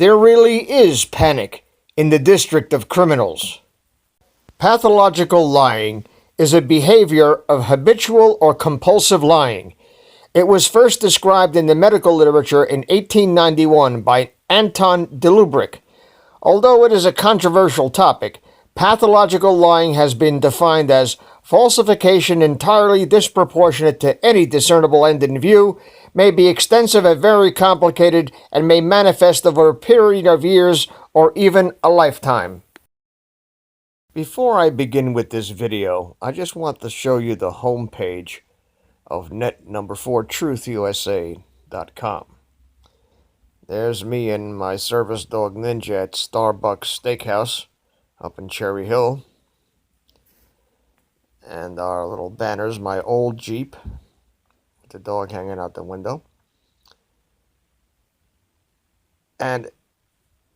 There really is panic in the district of criminals. Pathological lying is a behavior of habitual or compulsive lying. It was first described in the medical literature in 1891 by Anton Delubric. Although it is a controversial topic, pathological lying has been defined as falsification entirely disproportionate to any discernible end in view, may be extensive and very complicated, and may manifest over a period of years or even a lifetime. Before I begin with this video, I just want to show you the home page of net4truthusa.com. There's me and my service dog Ninja at Starbucks Steakhouse up in Cherry Hill. And our little banners, my old Jeep, with the dog hanging out the window. And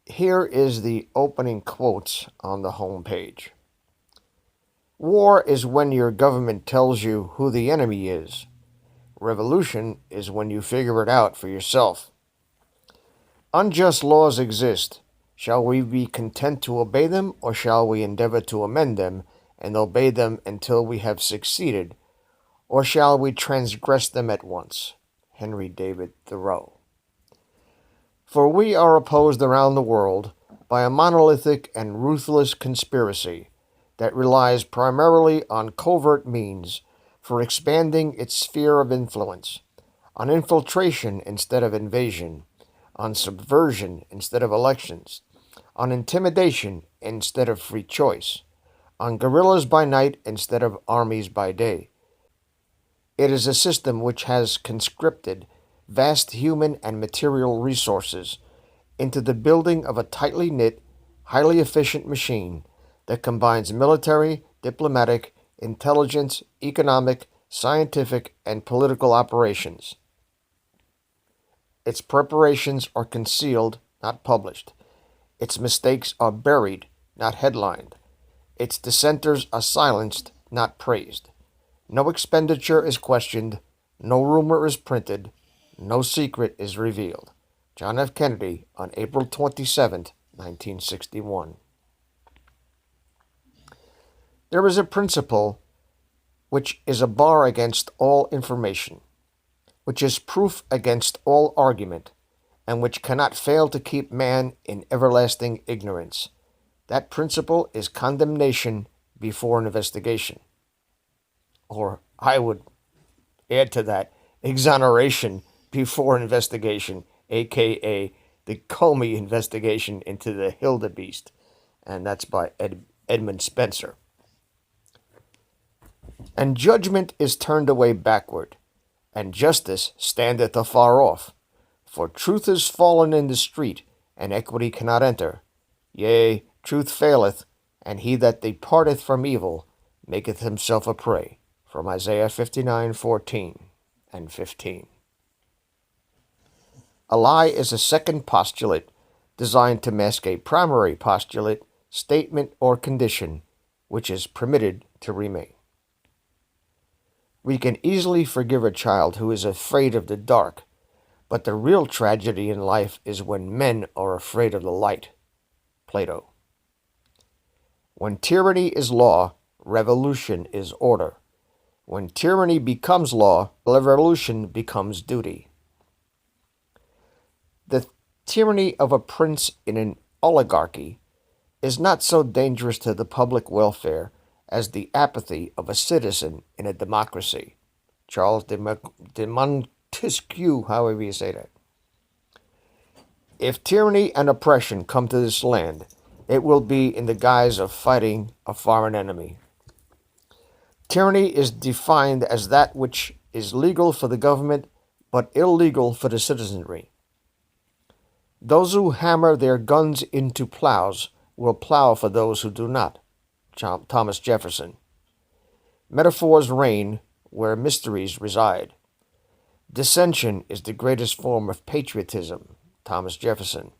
here is the opening quotes on the home page. War is when your government tells you who the enemy is. Revolution is when you figure it out for yourself. Unjust laws exist. Shall we be content to obey them, or shall we endeavor to amend them and obey them until we have succeeded, or shall we transgress them at once? Henry David Thoreau. For we are opposed around the world by a monolithic and ruthless conspiracy that relies primarily on covert means for expanding its sphere of influence, on infiltration instead of invasion, on subversion instead of elections, on intimidation instead of free choice, on guerrillas by night instead of armies by day. It is a system which has conscripted vast human and material resources into the building of a tightly knit, highly efficient machine that combines military, diplomatic, intelligence, economic, scientific, and political operations. Its preparations are concealed, not published. Its mistakes are buried, not headlined. Its dissenters are silenced, not praised. No expenditure is questioned. No rumor is printed. No secret is revealed. John F. Kennedy on April 27, 1961. There is a principle which is a bar against all information, which is proof against all argument, and which cannot fail to keep man in everlasting ignorance. That principle is condemnation before an investigation. Or I would add to that, exoneration before investigation, a.k.a. the Comey investigation into the Hildebeest. And that's by Edmund Spencer. And judgment is turned away backward, and justice standeth afar off. For truth is fallen in the street, and equity cannot enter. Yea, truth faileth, and he that departeth from evil maketh himself a prey. From Isaiah 59:14 and 15. A lie is a second postulate designed to mask a primary postulate, statement, or condition which is permitted to remain. We can easily forgive a child who is afraid of the dark, but the real tragedy in life is when men are afraid of the light. Plato. When tyranny is law, revolution is order. When tyranny becomes law, revolution becomes duty. The tyranny of a prince in an oligarchy is not so dangerous to the public welfare as the apathy of a citizen in a democracy. Charles de Montesquieu, however you say that. If tyranny and oppression come to this land, it will be in the guise of fighting a foreign enemy. Tyranny is defined as that which is legal for the government but illegal for the citizenry. Those who hammer their guns into plows will plow for those who do not. Thomas Jefferson. Metaphors reign where mysteries reside. Dissension is the greatest form of patriotism. Thomas Jefferson.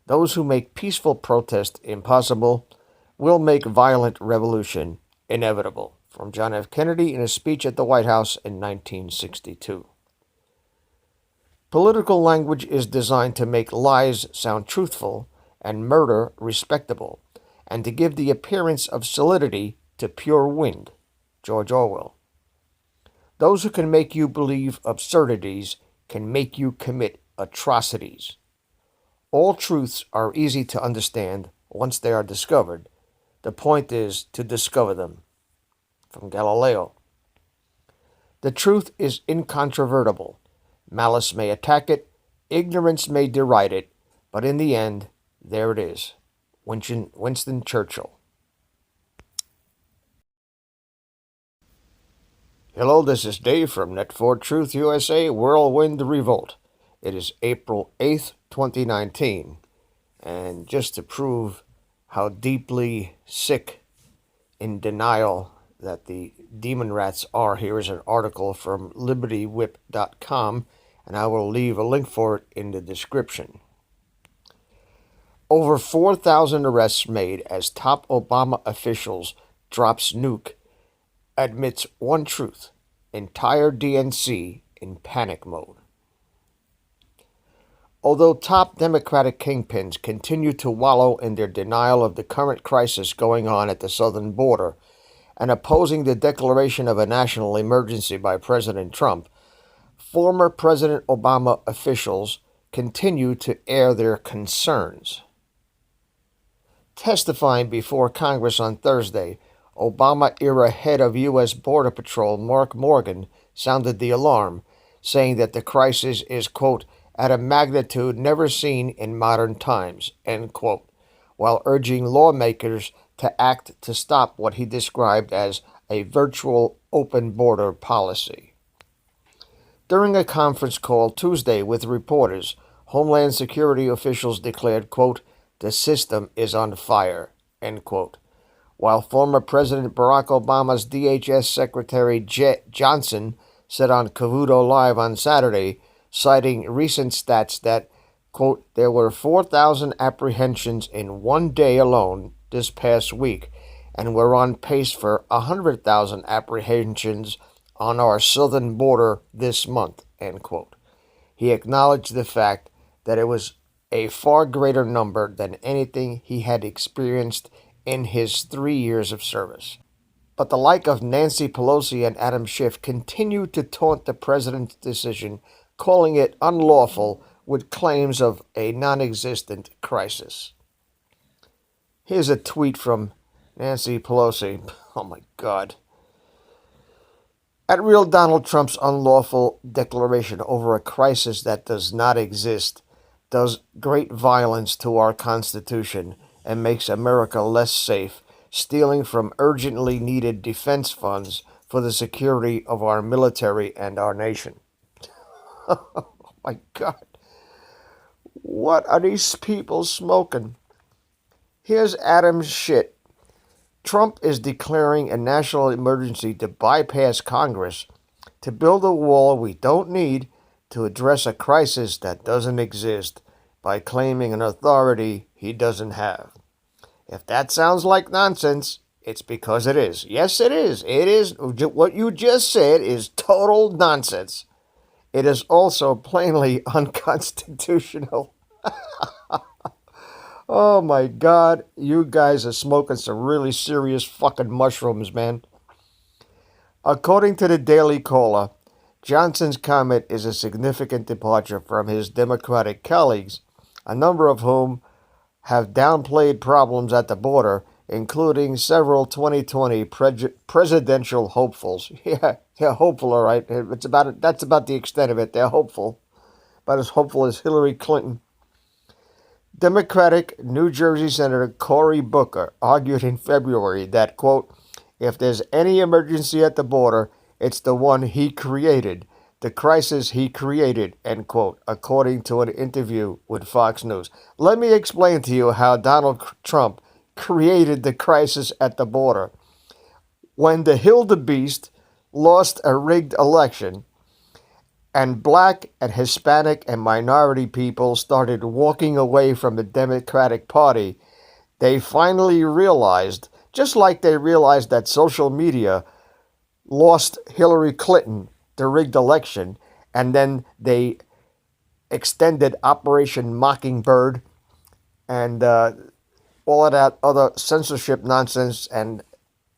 Those who make peaceful protest impossible will make violent revolution inevitable. From John F. Kennedy in a speech at the White House in 1962. Political language is designed to make lies sound truthful and murder respectable, and to give the appearance of solidity to pure wind. George Orwell. Those who can make you believe absurdities can make you commit atrocities. All truths are easy to understand once they are discovered. The point is to discover them. From Galileo. The truth is incontrovertible. Malice may attack it, ignorance may deride it, but in the end, there it is. Winston Churchill. Hello, this is Dave from Net4 Truth USA, Whirlwind Revolt. It is April 8th, 2019, and just to prove how deeply sick, in denial that the DemonRats are, here is an article from LibertyWhip.com, and I will leave a link for it in the description. Over 4,000 arrests made as top Obama officials drops nuke, admits one truth, entire DNC in panic mode. Although top Democratic kingpins continue to wallow in their denial of the current crisis going on at the southern border and opposing the declaration of a national emergency by President Trump, former President Obama officials continue to air their concerns. Testifying before Congress on Thursday, Obama-era head of U.S. Border Patrol Mark Morgan sounded the alarm, saying that the crisis is, quote, at a magnitude never seen in modern times, end quote, while urging lawmakers to act to stop what he described as a virtual open border policy. During a conference call Tuesday with reporters, Homeland Security officials declared, quote, the system is on fire, end quote, while former President Barack Obama's DHS Secretary Jet Johnson said on Cavuto Live on Saturday, citing recent stats that, quote, there were 4,000 apprehensions in one day alone this past week, and we're on pace for 100,000 apprehensions on our southern border this month, end quote. He acknowledged the fact that it was a far greater number than anything he had experienced in his 3 years of service. But the like of Nancy Pelosi and Adam Schiff continue to taunt the president's decision, calling it unlawful with claims of a non-existent crisis. Here's a tweet from Nancy Pelosi. Oh my God. At real Donald Trump's unlawful declaration over a crisis that does not exist does great violence to our Constitution and makes America less safe, stealing from urgently needed defense funds for the security of our military and our nation. Oh my God. What are these people smoking? Here's Adam Schitt. Trump is declaring a national emergency to bypass Congress, to build a wall we don't need, to address a crisis that doesn't exist by claiming an authority he doesn't have. If that sounds like nonsense, it's because it is. Yes, it is. It is. What you just said is total nonsense. It is also plainly unconstitutional. Oh my God, you guys are smoking some really serious fucking mushrooms, man. According to the Daily Caller, Johnson's comment is a significant departure from his Democratic colleagues, a number of whom have downplayed problems at the border, including several 2020 presidential hopefuls. Yeah, they're hopeful, all right. That's about the extent of it. They're hopeful, about as hopeful as Hillary Clinton. Democratic New Jersey Senator Cory Booker argued in February that, quote, if there's any emergency at the border, it's the one he created, the crisis he created, end quote, according to an interview with Fox News. Let me explain to you how Donald Trump created the crisis at the border. When the Hildebeest lost a rigged election and black and Hispanic and minority people started walking away from the Democratic Party, they finally realized, just like they realized that social media lost Hillary Clinton the rigged election, and then they extended Operation Mockingbird and all of that other censorship nonsense and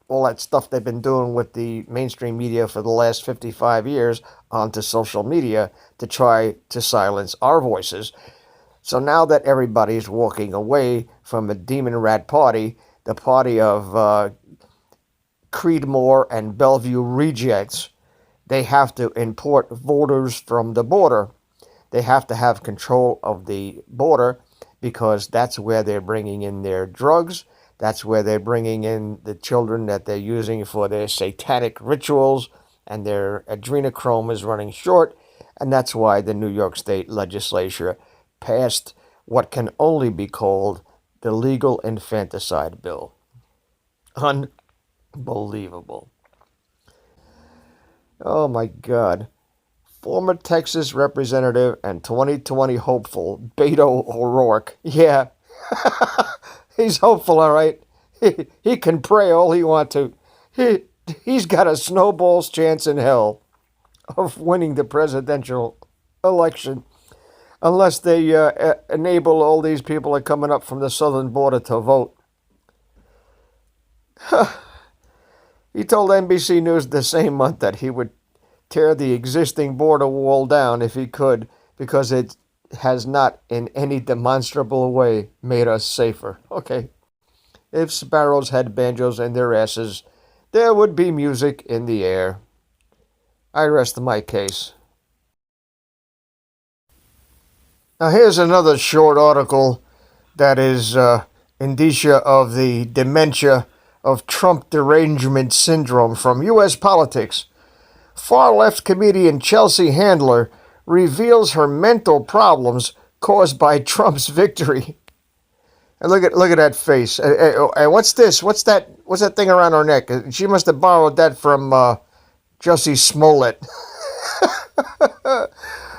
all that stuff they've been doing with the mainstream media for the last 55 years onto social media to try to silence our voices. So now that everybody's walking away from the DemonRat party, the party of Creedmore and Bellview rejects, they have to import voters from the border. They have to have control of the border because that's where they're bringing in their drugs. That's where they're bringing in the children that they're using for their satanic rituals, and their adrenochrome is running short. And that's why the New York State legislature passed what can only be called the legal infanticide bill. Unbelievable. Oh my God. Former Texas representative and 2020 hopeful Beto O'Rourke. Yeah, he's hopeful, all right. He can pray all he wants to. He's got a snowball's chance in hell of winning the presidential election unless they enable all these people that are coming up from the southern border to vote. He told NBC News the same month that he would tear the existing border wall down if he could, because it has not in any demonstrable way made us safer. Okay. If sparrows had banjos in their asses, there would be music in the air. I rest my case. Now here's another short article that is indicia of the dementia of Trump derangement syndrome from U.S. politics. Far-left comedian Chelsea Handler reveals her mental problems caused by Trump's victory. And look at that face. Hey, what's this? What's that thing around her neck? She must have borrowed that from Jussie Smollett.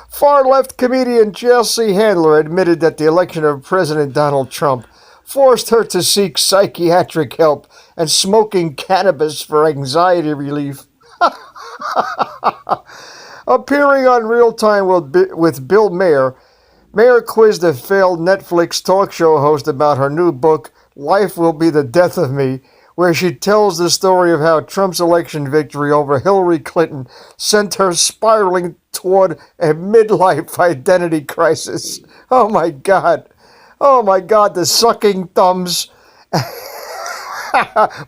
Far-left comedian Chelsea Handler admitted that the election of President Donald Trump forced her to seek psychiatric help and smoking cannabis for anxiety relief. Appearing on Real Time with Bill Maher, Maher quizzed a failed Netflix talk show host about her new book, Life Will Be the Death of Me, where she tells the story of how Trump's election victory over Hillary Clinton sent her spiraling toward a midlife identity crisis. Oh my God. Oh my God, the sucking thumbs.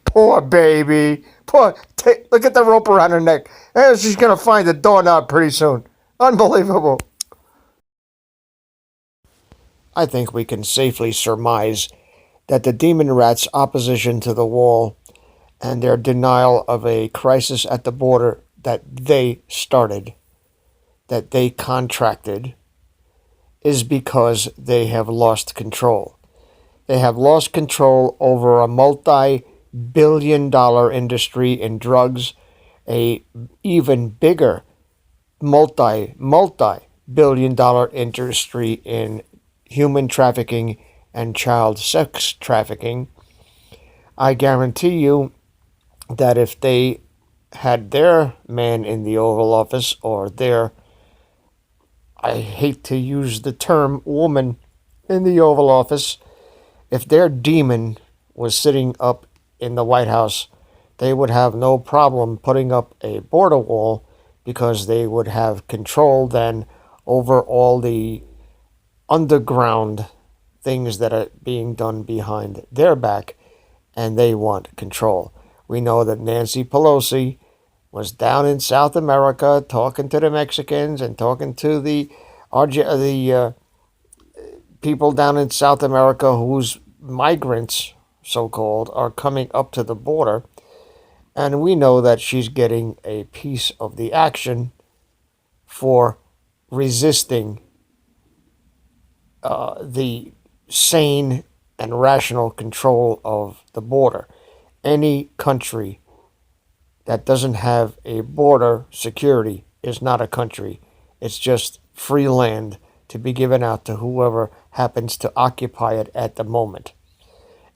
Poor baby. Look at the rope around her neck. She's going to find the doorknob pretty soon. Unbelievable. I think we can safely surmise that the DemonRat's opposition to the wall and their denial of a crisis at the border that they started, that they contracted, is because they have lost control. They have lost control over a multi-billion-dollar industry in drugs, a even bigger multi-billion-dollar industry in human trafficking and child sex trafficking. I guarantee you that if they had their man in the Oval Office, or their, I hate to use the term, woman in the Oval Office, if their demon was sitting up in the White House, they would have no problem putting up a border wall, because they would have control then over all the underground things that are being done behind their back, and they want control. We know that Nancy Pelosi was down in South America talking to the Mexicans and talking to the people down in South America whose migrants, so-called, are coming up to the border. And we know that she's getting a piece of the action for resisting the sane and rational control of the border. Any country that doesn't have a border security is not a country. It's just free land to be given out to whoever happens to occupy it at the moment.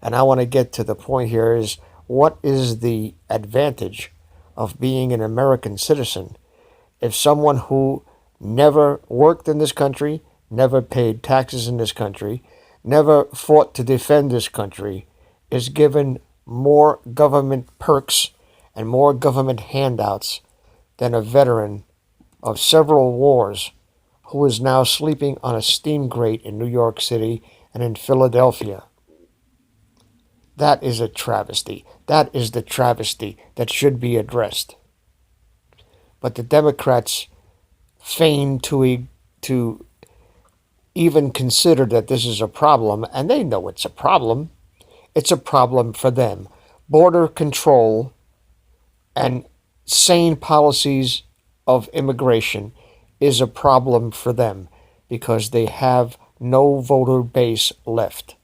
And I want to get to the point here is, what is the advantage of being an American citizen if someone who never worked in this country, never paid taxes in this country, never fought to defend this country, is given more government perks and more government handouts than a veteran of several wars who is now sleeping on a steam grate in New York City and in Philadelphia. That is a travesty. That is the travesty that should be addressed. But the Democrats feign to even consider that this is a problem, and they know it's a problem. It's a problem for them. Border control and sane policies of immigration is a problem for them because they have no voter base left.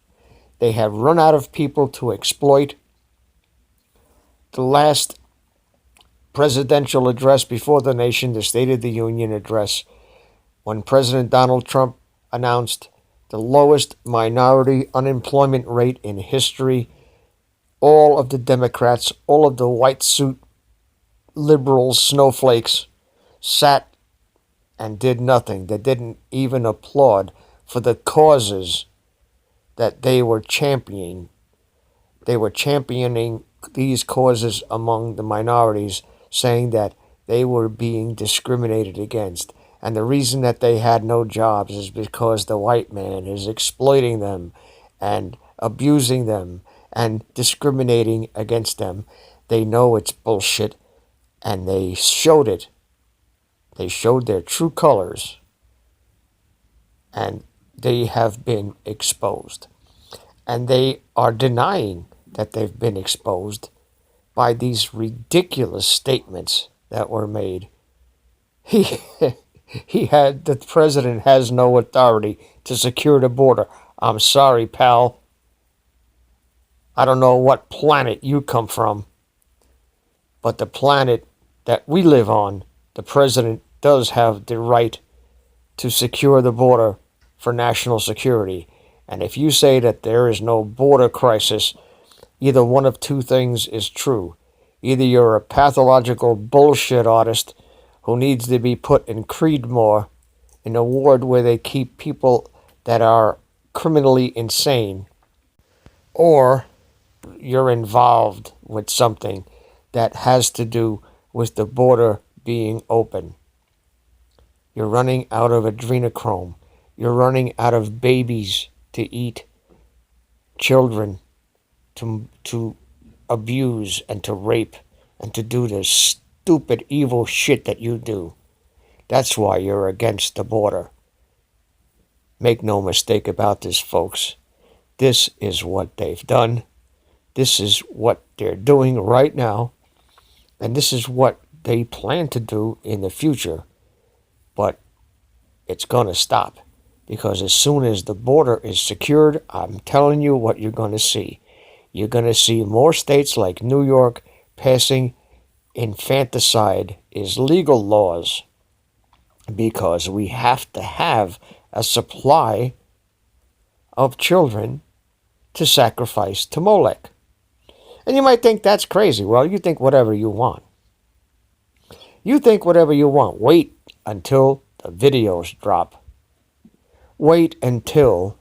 They have run out of people to exploit. The last presidential address before the nation, the State of the Union address, when President Donald Trump announced the lowest minority unemployment rate in history, all of the Democrats, all of the white suit liberals, snowflakes, sat and did nothing. They didn't even applaud for the causes that they were championing. They were championing these causes among the minorities, saying that they were being discriminated against. And the reason that they had no jobs is because the white man is exploiting them and abusing them and discriminating against them. They know it's bullshit, and they showed it. They showed their true colors, and they have been exposed. And they are denying that they've been exposed by these ridiculous statements that were made. The president has no authority to secure the border. I'm sorry, pal. I don't know what planet you come from, but the planet that we live on, the president does have the right to secure the border for national security. And if you say that there is no border crisis, either one of two things is true. Either you're a pathological bullshit artist who needs to be put in Creedmore, in a ward where they keep people that are criminally insane, or you're involved with something that has to do with the border being open. You're running out of adrenochrome. You're running out of babies to eat, children to abuse and to rape and to do the stupid, evil shit that you do. That's why you're against the border. Make no mistake about this, folks. This is what they've done. This is what they're doing right now. And this is what they plan to do in the future. But it's going to stop. Because as soon as the border is secured, I'm telling you what you're going to see. You're going to see more states like New York passing infanticide is legal laws. Because we have to have a supply of children to sacrifice to Molech. And you might think that's crazy. Well, you think whatever you want. You think whatever you want. Wait until the videos drop. Wait until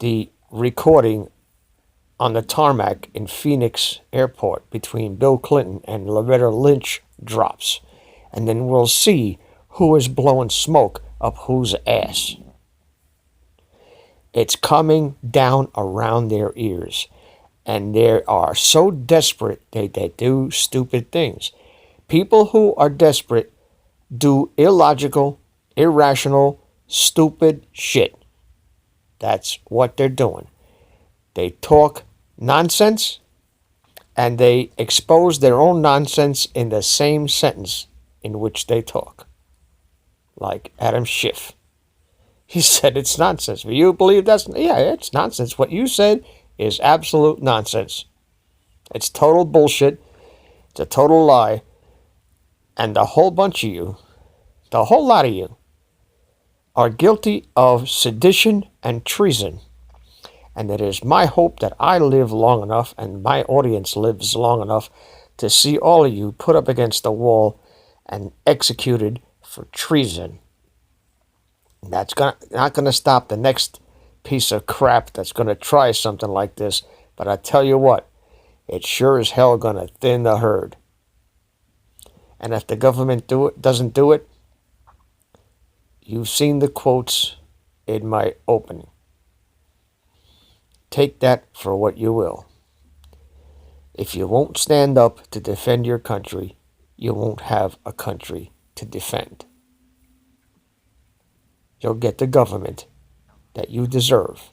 the recording on the tarmac in Phoenix Airport between Bill Clinton and Loretta Lynch drops. And then we'll see who is blowing smoke up whose ass. It's coming down around their ears. And they are so desperate they do stupid things. People who are desperate do illogical, irrational, stupid shit. That's what they're doing. They talk nonsense, and they expose their own nonsense in the same sentence in which they talk. Like Adam Schiff. He said it's nonsense. But you believe that's... Yeah, it's nonsense. What you said is absolute nonsense. It's total bullshit. It's a total lie. And the whole bunch of you, the whole lot of you, are guilty of sedition and treason. And it is my hope that I live long enough and my audience lives long enough to see all of you put up against the wall and executed for treason. That's not going to stop the next piece of crap that's going to try something like this. But I tell you what, it's sure as hell going to thin the herd. And if the government doesn't do it, you've seen the quotes in my opening. Take that for what you will. If you won't stand up to defend your country, you won't have a country to defend. You'll get the government that you deserve.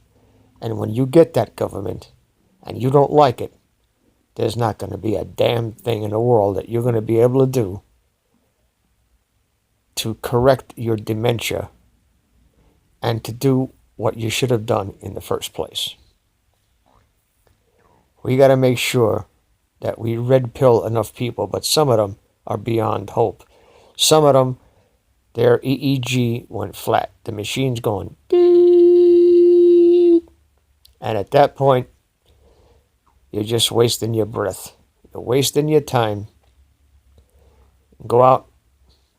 And when you get that government and you don't like it, there's not going to be a damn thing in the world that you're going to be able to do to correct your dementia and to do what you should have done in the first place. We got to make sure that we red pill enough people, but some of them are beyond hope. Some of them, their EEG went flat. The machine's going beep. And at that point, you're just wasting your breath. You're wasting your time. Go out,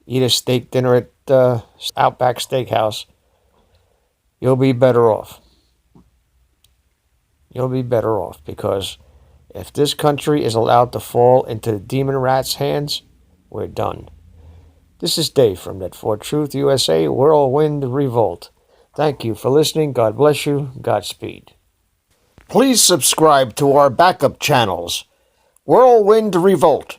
eat a steak dinner at Outback Steakhouse. You'll be better off. You'll be better off, because if this country is allowed to fall into the DemonRat's hands, we're done. This is Dave from Net4Truth USA, Whirlwind, Revolt. Thank you for listening. God bless you. Godspeed. Please subscribe to our backup channels, Whirlwind Revolt,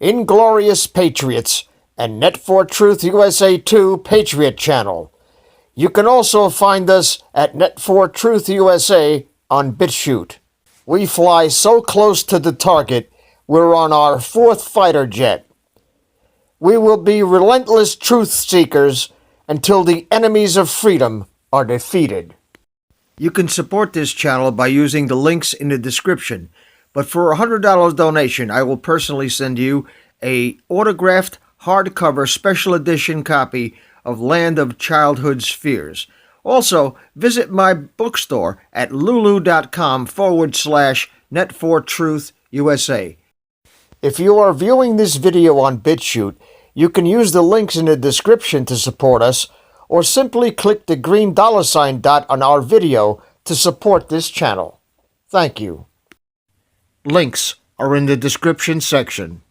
Inglorious Patriots, and Net4Truth USA 2 Patriot channel. You can also find us at Net4Truth USA on BitChute. We fly so close to the target, we're on our 4th fighter jet. We will be relentless truth seekers until the enemies of freedom are defeated. You can support this channel by using the links in the description, but for a $100 donation, I will personally send you a autographed hardcover special edition copy of Land of Childhood's Fears. Also, visit my bookstore at lulu.com/Net4Truth USA. If you are viewing this video on BitChute, you can use the links in the description to support us, or simply click the green $ dot on our video to support this channel. Thank you. Links are in the description section.